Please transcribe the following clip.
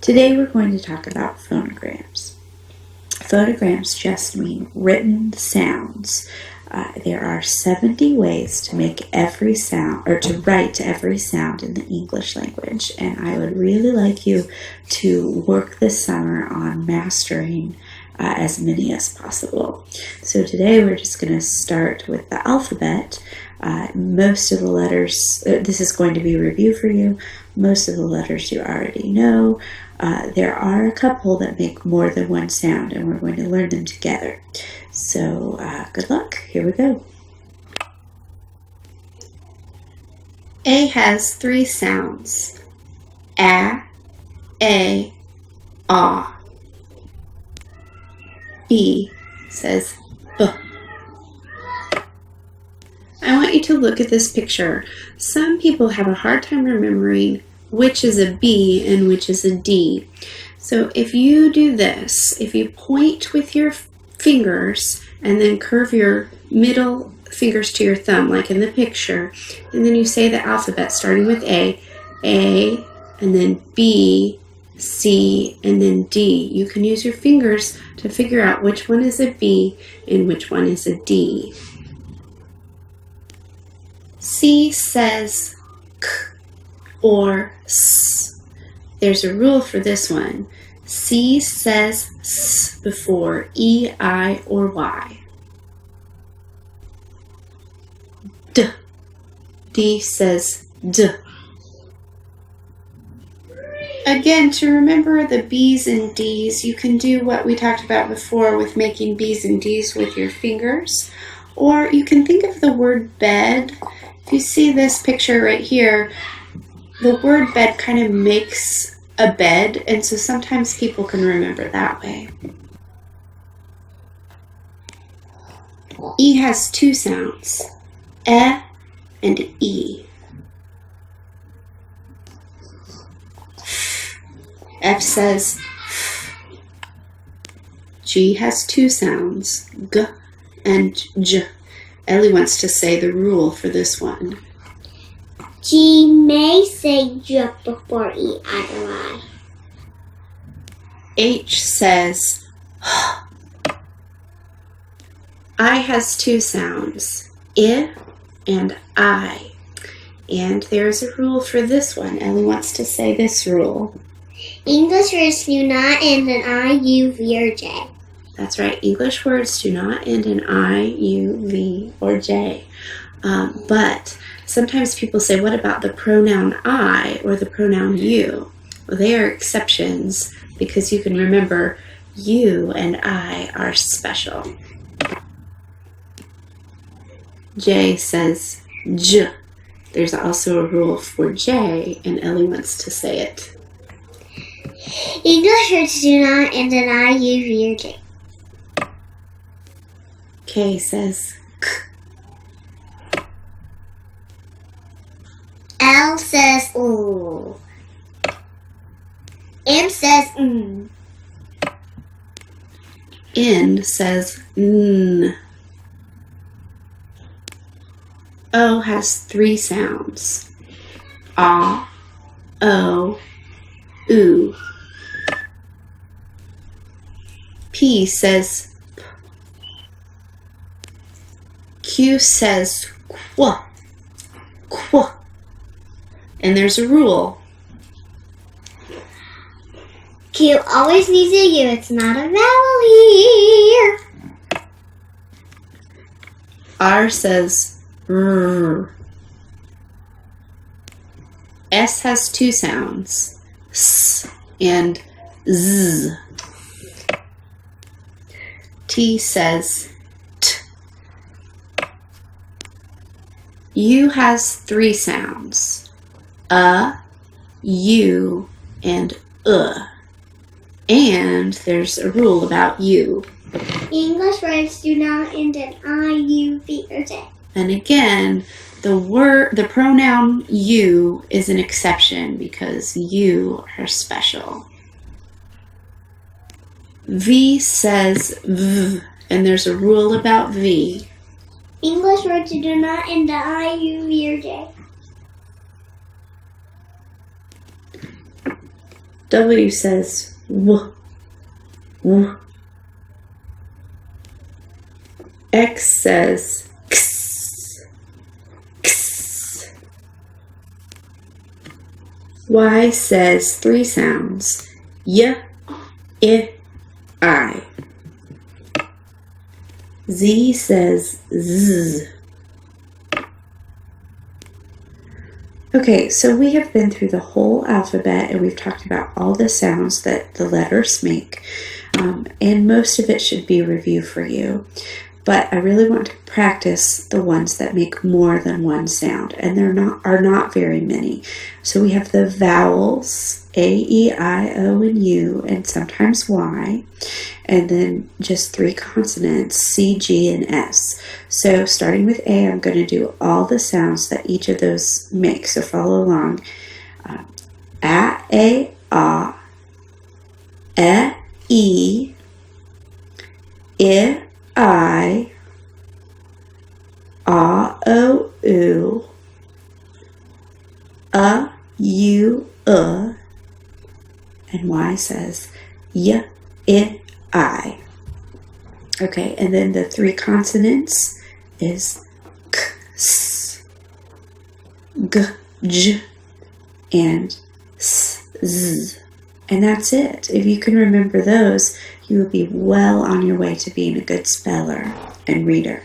Today we're going to talk about phonograms. Phonograms just mean written sounds. There are 70 ways to make every sound, or to write every sound in the English language, and I would really like you to work this summer on mastering as many as possible. So today we're just going to start with the alphabet. Most of the letters, this is going to be a review for you. Most of the letters you already know. There are a couple that make more than one sound, and we're going to learn them together. So good luck. Here we go. A has 3 sounds. A, ah. B says B. I want you to look at this picture. Some people have a hard time remembering which is a B and which is a D. So if you do this, if you point with your fingers and then curve your middle fingers to your thumb, like in the picture, and then you say the alphabet starting with A, and then B, C, and then D. You can use your fingers to figure out which one is a B and which one is a D. C says K or S. There's a rule for this one. C says S before E, I, or Y. D. D says D. Again, to remember the B's and D's, you can do what we talked about before with making B's and D's with your fingers. Or you can think of the word bed. If you see this picture right here, the word bed kind of makes a bed, and so sometimes people can remember that way. E has 2 sounds, E and E. F says F. G has 2 sounds, G and J. Ellie wants to say the rule for this one. G may say J before E, I, or Y. H says I has 2 sounds, I and I. And there's a rule for this one. Ellie wants to say this rule. English words do not end in I, U, V, or J. That's right. English words do not end in I, U, V, or J. But sometimes people say, what about the pronoun I or the pronoun you? Well, they are exceptions because you can remember you and I are special. J says J. There's also a rule for J, and Ellie wants to say it. English words do not end in I, U, V, or J. K says K. L says ooh. M says mm. N says N. O has 3 sounds. A, O, oo. P says P. Q says Qu. Qu. And there's a rule. Q always needs a U. It's not a vowel here. R says R. S has 2 sounds, S and Z. T says T. U has 3 sounds, U, and And there's a rule about U. English words do not end in I, U, V, or J. And again, the pronoun you is an exception because you are special. V says V, and there's a rule about V. English words do not end in I, U, V, or J. W says W. W. X says X. X. Y says 3 sounds. Y, I. Z says Z. Okay, so we have been through the whole alphabet and we've talked about all the sounds that the letters make. And most of it should be review for you. But I really want to practice the ones that make more than one sound, and there are not very many. So we have the vowels, A, E, I, O, and U, and sometimes Y, and then just 3 consonants, C, G, and S. So starting with A, I'm going to do all the sounds that each of those make, so follow along. A, ah, E, I, O, U, U, and Y says Y, I. Okay, and then the 3 consonants is K, S, G, J, and S, Z. And that's it. If you can remember those, you will be well on your way to being a good speller and reader.